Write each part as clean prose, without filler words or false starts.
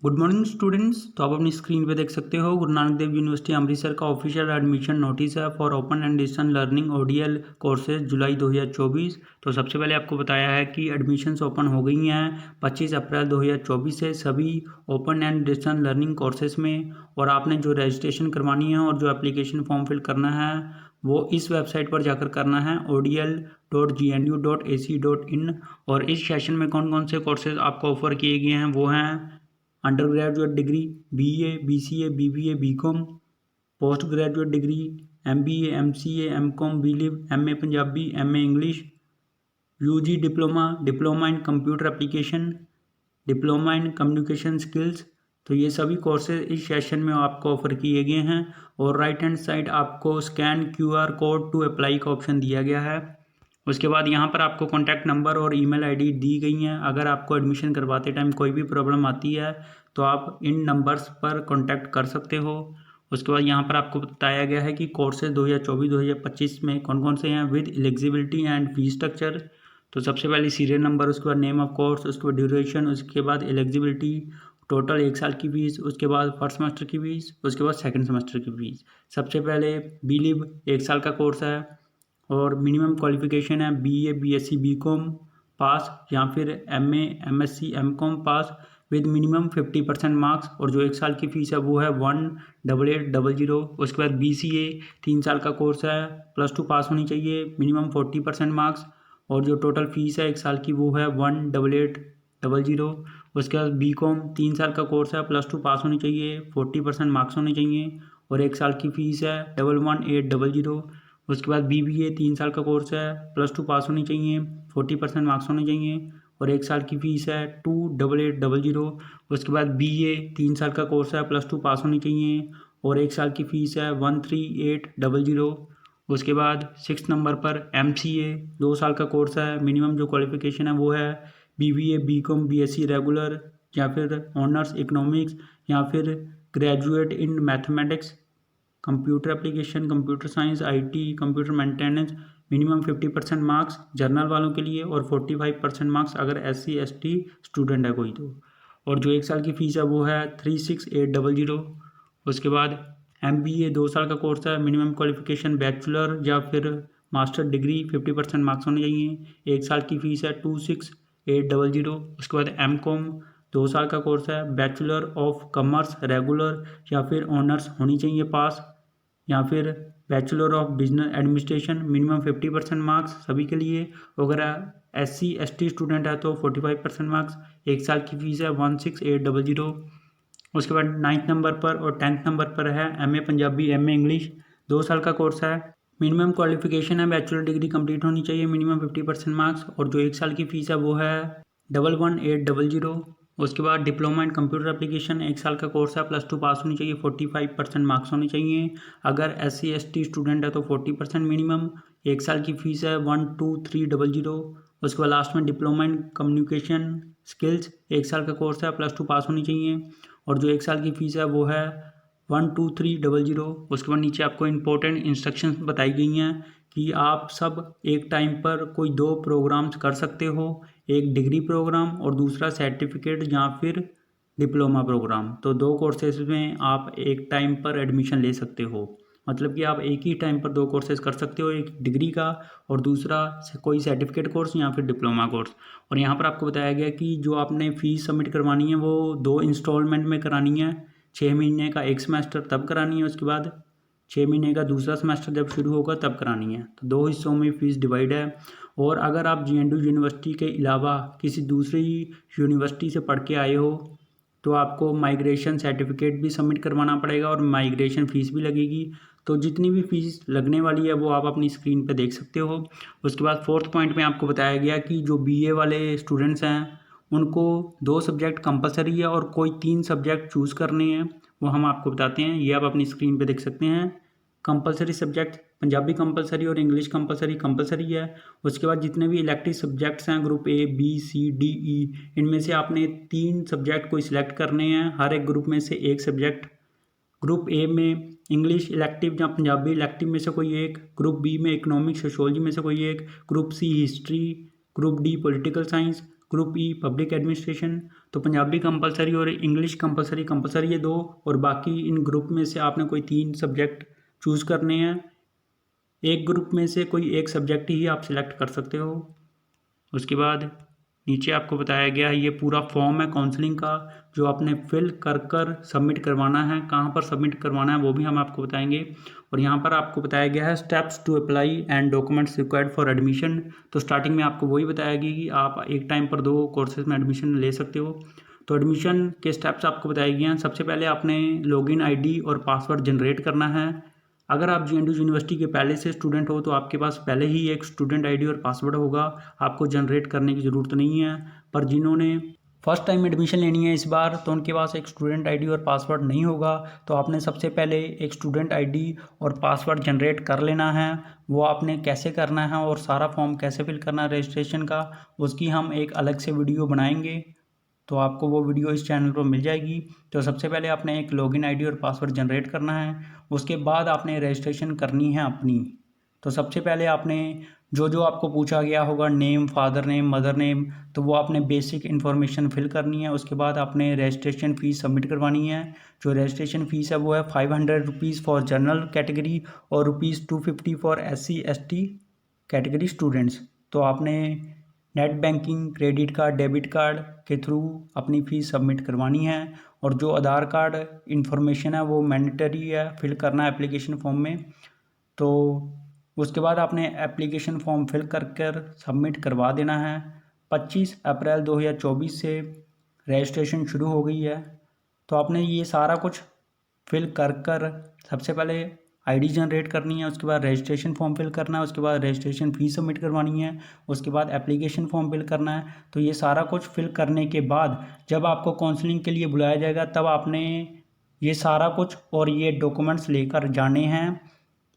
Good morning students. तो आप अपनी स्क्रीन पे देख सकते हो गुरु नानक देव यूनिवर्सिटी अमृतसर का ऑफिशियल एडमिशन नोटिस है for open and distance learning ODL courses जुलाई 2024। तो सबसे पहले आपको बताया है कि एडमिशन्स ओपन हो गई हैं 25 अप्रैल 2024 से सभी open and distance learning courses में। और आपने जो रजिस्ट्रेशन करवानी है और जो एप्लीकेशन फॉर्म फिल करना है वो इस वेबसाइट पर जाकर करना है odl.gnu.ac.in। और इस सेशन में कौन कौन से कोर्सेज आपको ऑफर किए गए हैं वो हैं under graduate degree BA BCA BBA BCom, post graduate degree MBA MCA MCom BLiv MA Punjabi MA English, UG diploma in computer application, diploma in communication skills. तो ये सभी कोर्सेज इस सेशन में आपको ऑफर किए गए हैं। और राइट हैंड साइड आपको scan QR code to apply का ऑप्शन दिया गया है। उसके बाद यहाँ पर आपको कॉन्टैक्ट नंबर और ईमेल आईडी दी गई हैं। अगर आपको एडमिशन करवाते टाइम कोई भी प्रॉब्लम आती है तो आप इन नंबर्स पर कॉन्टैक्ट कर सकते हो। उसके बाद यहाँ पर आपको बताया गया है कि कोर्सेज 2024-2025 में कौन कौन से हैं with eligibility and fee structure. तो सबसे पहले सीरियल नंबर, उसके बाद नेम ऑफ कोर्स, उसके बाद ड्यूरेशन, उसके बाद एलिजिबिलिटी, टोटल 1 साल की फीस, उसके बाद फर्स्ट सेमेस्टर की फीस, उसके बाद सेकंड सेमेस्टर की फीस। सबसे पहले BLiv 1 साल का कोर्स है और मिनिमम क्वालिफिकेशन है BA BSc BCom पास या फिर MA MSc MCom pass with minimum 50% marks. और जो 1 साल की फ़ीस है वो है 18800। उसके बाद BCA 3 साल का कोर्स है, +2 पास होनी चाहिए, मिनिमम 40% मार्क्स। और जो टोटल फ़ीस है 1 साल की वो है 18800। उसके बाद BCom 3 साल का कोर्स है, +2 पास होनी चाहिए, 40% मार्क्स होने चाहिए और 1 साल की फ़ीस है 11800। उसके बाद BBA 3 साल का कोर्स है, +2 पास होनी चाहिए, 40% मार्क्स होने चाहिए और 1 साल की फ़ीस है 2880। उसके बाद BA 3 साल का कोर्स है, +2 पास होनी चाहिए और 1 साल की फ़ीस है 13800। उसके बाद 6 नंबर पर MCA 2 साल का कोर्स है, मिनिमम जो क्वालिफिकेशन है वो है BBA BCom BSc रेगुलर या फिर ऑनर्स इकोनॉमिक्स या फिर graduate in mathematics, computer application, computer science, IT, computer maintenance. Minimum 50% marks journal वालों के लिए और 45% मार्क्स अगर SC ST स्टूडेंट है कोई तो। और जो 1 साल की फ़ीस है वो है 36800। उसके बाद MBA 2 साल का कोर्स है, मिनिमम क्वालिफिकेशन बैचलर या फिर मास्टर डिग्री, 50% मार्क्स होने चाहिए, 1 साल की फ़ीस है 26800। उसके बाद MCom 2 साल का कोर्स है, बैचलर ऑफ कॉमर्स रेगुलर या फिर ऑनर्स होनी चाहिए पास या फिर bachelor of business administration, minimum 50% marks सभी के लिए। अगर SC ST स्टूडेंट है तो 45% मार्क्स, 1 साल की फ़ीस है 16800। उसके बाद 9th नंबर पर और 10th नंबर पर है MA पंजाबी MA इंग्लिश, 2 साल का कोर्स है, मिनिमम क्वालिफिकेशन है बैचलर डिग्री कंप्लीट होनी चाहिए, मिनिमम 50% मार्क्स और जो 1 साल की फ़ीस है वो है 11800। उसके बाद डिप्लोमा इन कंप्यूटर एप्लीकेशन 1 साल का कोर्स है, +2 पास होनी चाहिए, 45% मार्क्स होने चाहिए। अगर SC ST स्टूडेंट है तो 40% मिनिमम, 1 साल की फ़ीस है 12300। उसके बाद लास्ट में डिप्लोमा इन कम्युनिकेशन स्किल्स 1 साल का कोर्स है, +2 पास होनी चाहिए और जो 1 साल की फ़ीस है वो है 12300। उसके बाद नीचे आपको इंपॉर्टेंट इंस्ट्रक्शंस बताई गई हैं कि आप सब एक टाइम पर कोई 2 प्रोग्राम्स कर सकते हो, एक डिग्री प्रोग्राम और दूसरा सर्टिफिकेट या फिर डिप्लोमा प्रोग्राम। तो 2 कोर्सेज में आप एक टाइम पर एडमिशन ले सकते हो। मतलब कि आप एक ही टाइम पर 2 कोर्सेज कर सकते हो, एक डिग्री का और दूसरा कोई सर्टिफिकेट कोर्स या फिर डिप्लोमा कोर्स। और यहाँ पर आपको बताया गया कि जो आपने फ़ीस सबमिट करवानी है वो 2 इंस्टॉलमेंट में करानी है। 6 महीने का एक सेमेस्टर तब करानी है, उसके बाद 6 महीने का दूसरा सेमेस्टर जब शुरू होगा तब करानी है। तो 2 हिस्सों में फ़ीस डिवाइड है। और अगर आप JNU यूनिवर्सिटी के अलावा किसी दूसरी यूनिवर्सिटी से पढ़ के आए हो तो आपको माइग्रेशन सर्टिफिकेट भी सबमिट करवाना पड़ेगा और माइग्रेशन फ़ीस भी लगेगी। तो जितनी भी फ़ीस लगने वाली है वो आप अपनी स्क्रीन पर देख सकते हो। उसके बाद 4th पॉइंट में आपको बताया गया कि जो BA वाले स्टूडेंट्स हैं उनको 2 सब्जेक्ट कंपलसरी है और कोई 3 सब्जेक्ट चूज़ करने हैं, वो हम आपको बताते हैं। ये आप अपनी स्क्रीन पे देख सकते हैं। कंपलसरी सब्जेक्ट पंजाबी कंपलसरी और इंग्लिश कंपलसरी है। उसके बाद जितने भी इलेक्टिव सब्जेक्ट्स हैं group A B C D E, इनमें से आपने 3 सब्जेक्ट कोई सिलेक्ट करने हैं, हर एक ग्रुप में से एक सब्जेक्ट। ग्रुप A में इंग्लिश इलेक्टिव या पंजाबी इलेक्टिव में से कोई एक, ग्रुप B में इकोनॉमिक्स सोशोलॉजी में से कोई एक, group C history, group D political science, group ई पब्लिक एडमिनिस्ट्रेशन। तो पंजाबी कंपलसरी और इंग्लिश कंपलसरी ये दो, और बाकी इन ग्रुप में से आपने कोई 3 सब्जेक्ट चूज़ करने हैं। एक ग्रुप में से कोई एक सब्जेक्ट ही आप सिलेक्ट कर सकते हो। उसके बाद नीचे आपको बताया गया है ये पूरा फॉर्म है काउंसलिंग का, जो आपने फिल कर सबमिट करवाना है। कहाँ पर सबमिट करवाना है वो भी हम आपको बताएंगे। और यहाँ पर आपको बताया गया है steps to apply and documents required for admission. तो स्टार्टिंग में आपको वही बताया गया कि आप एक टाइम पर 2 कोर्सेज में एडमिशन ले सकते हो। तो एडमिशन के स्टेप्स आपको बताए गए हैं। सबसे पहले आपने लॉगिन आईडी और पासवर्ड जनरेट करना है। अगर आप JNU यूनिवर्सिटी के पहले से स्टूडेंट हो तो आपके पास पहले ही एक स्टूडेंट आईडी और पासवर्ड होगा, आपको जनरेट करने की ज़रूरत नहीं है। पर जिन्होंने फर्स्ट टाइम एडमिशन लेनी है इस बार, तो उनके पास एक स्टूडेंट आईडी और पासवर्ड नहीं होगा। तो आपने सबसे पहले एक स्टूडेंट आईडी और पासवर्ड जनरेट कर लेना है। वो आपने कैसे करना है और सारा फॉर्म कैसे फिल करना है रजिस्ट्रेशन का, उसकी हम एक अलग से वीडियो बनाएंगे, तो आपको वो वीडियो इस चैनल पर मिल जाएगी। तो सबसे पहले आपने एक लॉगिन आईडी और पासवर्ड जनरेट करना है। उसके बाद आपने रजिस्ट्रेशन करनी है अपनी। तो सबसे पहले आपने जो जो आपको पूछा गया होगा, name, father name, mother name, तो वो आपने बेसिक इन्फॉर्मेशन फिल करनी है। उसके बाद आपने रजिस्ट्रेशन फ़ीस सबमिट करवानी है। जो रजिस्ट्रेशन फ़ीस है वो है 500 रुपीज़ फॉर जनरल कैटेगरी और ₹250 फॉर SC/ST कैटेगरी स्टूडेंट्स। तो आपने net banking, credit card, debit card के थ्रू अपनी फ़ीस सबमिट करवानी है। और जो आधार कार्ड इन्फॉर्मेशन है वो मैंडेटरी है, फिल करना है एप्लीकेशन फॉर्म में। तो उसके बाद आपने एप्लीकेशन फॉर्म फिल कर सबमिट करवा देना है। 25 अप्रैल 2024 से रजिस्ट्रेशन शुरू हो गई है। तो आपने ये सारा कुछ फिल कर सबसे पहले आईडी जनरेट करनी है, उसके बाद रजिस्ट्रेशन फॉर्म फिल करना है, उसके बाद रजिस्ट्रेशन फ़ीस सबमिट करवानी है, उसके बाद एप्लीकेशन फॉर्म फिल करना है। तो ये सारा कुछ फिल करने के बाद जब आपको काउंसलिंग के लिए बुलाया जाएगा तब आपने ये सारा कुछ और ये डॉक्यूमेंट्स लेकर जाने हैं।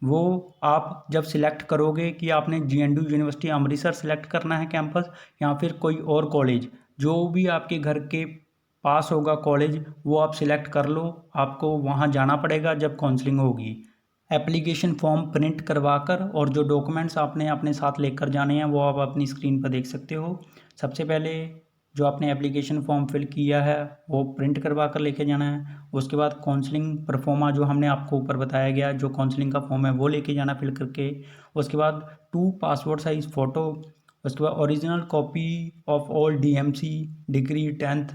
वो आप जब सिलेक्ट करोगे कि आपने JNU यूनिवर्सिटी अमृतसर सिलेक्ट करना है कैंपस या फिर कोई और कॉलेज, जो भी आपके घर के पास होगा कॉलेज, वो आप सिलेक्ट कर लो। आपको वहाँ जाना पड़ेगा जब काउंसलिंग होगी। एप्लीकेशन फॉर्म प्रिंट करवाकर और जो डॉक्यूमेंट्स आपने अपने साथ लेकर जाने हैं वो आप अपनी स्क्रीन पर देख सकते हो। सबसे पहले जो आपने एप्लीकेशन फॉर्म फिल किया है वो प्रिंट करवा कर लेके जाना है। उसके बाद काउंसलिंग परफॉर्मा जो हमने आपको ऊपर बताया गया, जो काउंसलिंग का फॉर्म है वो लेके जाना फिल करके। उसके बाद 2 पासपोर्ट साइज़ फ़ोटो। उसके बाद original copy of all DMC degree 10th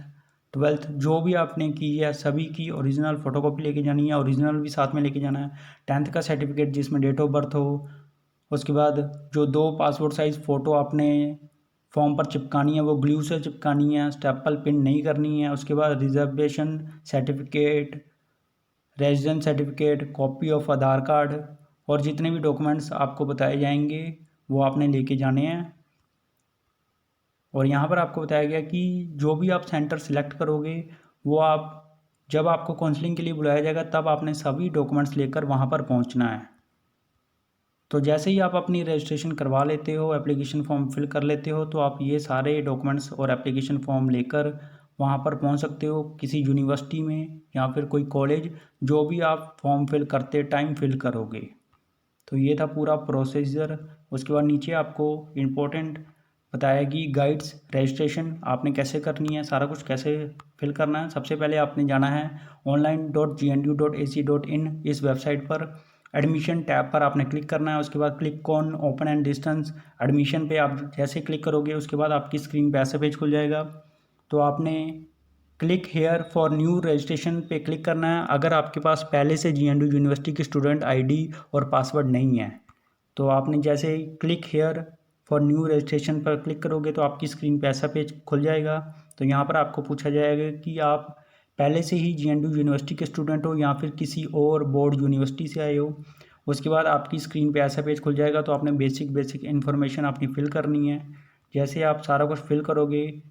12th जो भी आपने की है सभी की ओरिजिनल फ़ोटोकॉपी लेके जानी है। ओरिजिनल भी साथ में लेके जाना है। 10th का सर्टिफिकेट जिसमें डेट ऑफ बर्थ हो। उसके बाद जो 2 पासपोर्ट साइज़ फ़ोटो आपने फॉर्म पर चिपकानी है वो ग्लू से चिपकानी है, स्टेपल पिन नहीं करनी है। उसके बाद reservation certificate, residence certificate, copy of Aadhaar card और जितने भी डॉक्यूमेंट्स आपको बताए जाएंगे वो आपने लेके जाने हैं। और यहाँ पर आपको बताया गया कि जो भी आप सेंटर सेलेक्ट करोगे वो आप जब आपको काउंसलिंग के लिए बुलाया जाएगा तब आपने सभी डॉक्यूमेंट्स लेकर वहाँ पर पहुँचना है। तो जैसे ही आप अपनी रजिस्ट्रेशन करवा लेते हो, एप्लीकेशन फॉर्म फिल कर लेते हो, तो आप ये सारे डॉक्यूमेंट्स और एप्लीकेशन फॉर्म लेकर वहाँ पर पहुँच सकते हो किसी यूनिवर्सिटी में या फिर कोई कॉलेज, जो भी आप फॉर्म फिल करते टाइम फिल करोगे। तो ये था पूरा प्रोसीजर। उसके बाद नीचे आपको इम्पोर्टेंट बताया कि गाइड्स रजिस्ट्रेशन आपने कैसे करनी है, सारा कुछ कैसे फिल करना है। सबसे पहले आपने जाना है online.gnu.ac.in इस वेबसाइट पर। एडमिशन टैब पर आपने क्लिक करना है। उसके बाद click on open and distance admission पे आप जैसे क्लिक करोगे उसके बाद आपकी स्क्रीन पे ऐसा पेज खुल जाएगा। तो आपने click here for new registration पे क्लिक करना है अगर आपके पास पहले से JNU यूनिवर्सिटी की स्टूडेंट आईडी और पासवर्ड नहीं है। तो आपने जैसे ही click here for new registration पर क्लिक करोगे तो आपकी स्क्रीन पे ऐसा पेज खुल जाएगा। तो यहाँ पर आपको पूछा जाएगा कि आप पहले से ही JNU यूनिवर्सिटी के स्टूडेंट हो या फिर किसी और बोर्ड यूनिवर्सिटी से आए हो। उसके बाद आपकी स्क्रीन पे ऐसा पेज खुल जाएगा। तो आपने बेसिक इन्फॉर्मेशन अपनी फिल करनी है। जैसे आप सारा कुछ फिल करोगे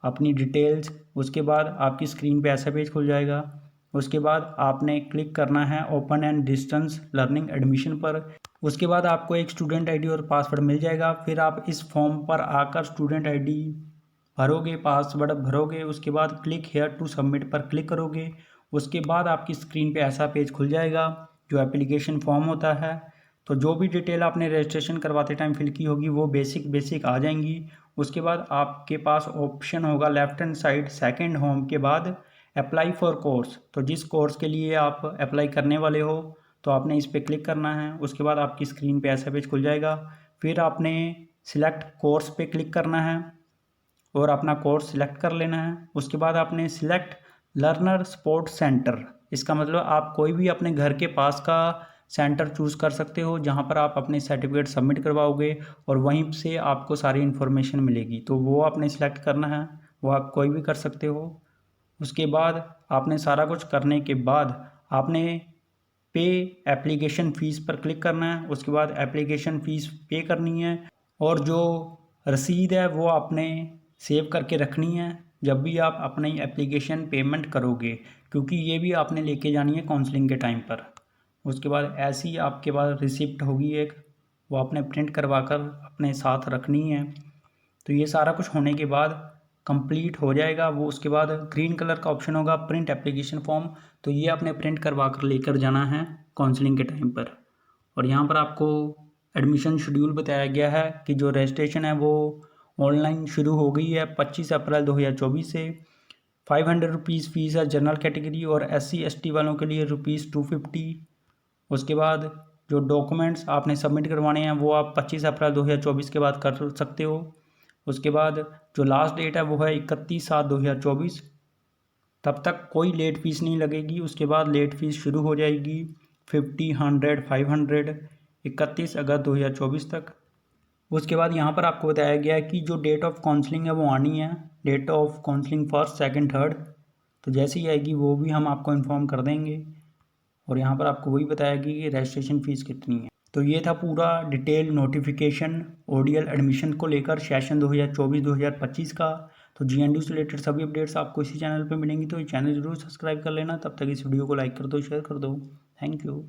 अपनी डिटेल्स, उसके बाद आपकी स्क्रीन पे ऐसा पेज खुल जाएगा। उसके बाद आपने क्लिक करना है open and distance learning admission पर। उसके बाद आपको एक स्टूडेंट आईडी और पासवर्ड मिल जाएगा। फिर आप इस फॉर्म पर आकर स्टूडेंट आईडी भरोगे, पासवर्ड भरोगे, उसके बाद क्लिक हेयर टू सबमिट पर क्लिक करोगे। उसके बाद आपकी स्क्रीन पे ऐसा पेज खुल जाएगा जो एप्लीकेशन फॉर्म होता है। तो जो भी डिटेल आपने रजिस्ट्रेशन करवाते टाइम फिल की होगी वो बेसिक आ जाएंगी। उसके बाद आपके पास ऑप्शन होगा left hand side second home के बाद अप्लाई फॉर कोर्स। तो जिस कोर्स के लिए आप अप्लाई करने वाले हो तो आपने इस पर क्लिक करना है। उसके बाद आपकी स्क्रीन पे ऐसा पेज खुल जाएगा। फिर आपने सिलेक्ट कोर्स पे क्लिक करना है और अपना कोर्स सिलेक्ट कर लेना है। उसके बाद आपने सिलेक्ट लर्नर सपोर्ट सेंटर, इसका मतलब आप कोई भी अपने घर के पास का सेंटर चूज़ कर सकते हो जहाँ पर आप अपने सर्टिफिकेट सबमिट करवाओगे और वहीं से आपको सारी इन्फॉर्मेशन मिलेगी। तो वो आपने सिलेक्ट करना है, वो आप कोई भी कर सकते हो। उसके बाद आपने सारा कुछ करने के बाद आपने पे एप्लीकेशन फ़ीस पर क्लिक करना है। उसके बाद एप्लीकेशन फ़ीस पे करनी है और जो रसीद है वो आपने सेव करके रखनी है जब भी आप अपनी एप्लीकेशन पेमेंट करोगे, क्योंकि ये भी आपने लेके जानी है काउंसलिंग के टाइम पर। उसके बाद ऐसी आपके पास रिसिप्ट होगी एक, वो आपने प्रिंट करवा कर अपने साथ रखनी है। तो ये सारा कुछ होने के बाद कंप्लीट हो जाएगा वो। उसके बाद ग्रीन कलर का ऑप्शन होगा प्रिंट एप्लीकेशन फॉर्म, तो ये आपने प्रिंट करवा कर लेकर जाना है काउंसलिंग के टाइम पर। और यहाँ पर आपको एडमिशन शेड्यूल बताया गया है कि जो रजिस्ट्रेशन है वो ऑनलाइन शुरू हो गई है 25 अप्रैल 2024 से। 500 रुपीज़ फ़ीस है जनरल कैटेगरी और SC ST वालों के लिए ₹250। उसके बाद जो डॉक्यूमेंट्स आपने सबमिट करवाने हैं वो आप 25 अप्रैल 2024 के बाद कर सकते हो। उसके बाद जो लास्ट डेट है वो है 31/7/2024। तब तक कोई लेट फीस नहीं लगेगी। उसके बाद लेट फीस शुरू हो जाएगी 50, 100, 500 31 अगस्त 2024 तक। उसके बाद यहाँ पर आपको बताया गया है कि जो डेट ऑफ काउंसलिंग है वो आनी है, date of counselling first second third. तो जैसे ही आएगी वो भी हम आपको इन्फॉर्म कर देंगे। और यहाँ पर आपको वही बताया गया कि रजिस्ट्रेशन फ़ीस कितनी है। तो ये था पूरा डिटेल नोटिफिकेशन ODL एडमिशन को लेकर सेशन 2024-2025 का। तो GNDU से रिलेटेड सभी अपडेट्स आपको इसी चैनल पे मिलेंगी, तो ये चैनल जरूर सब्सक्राइब कर लेना। तब तक इस वीडियो को लाइक कर दो, शेयर कर दो। Thank you.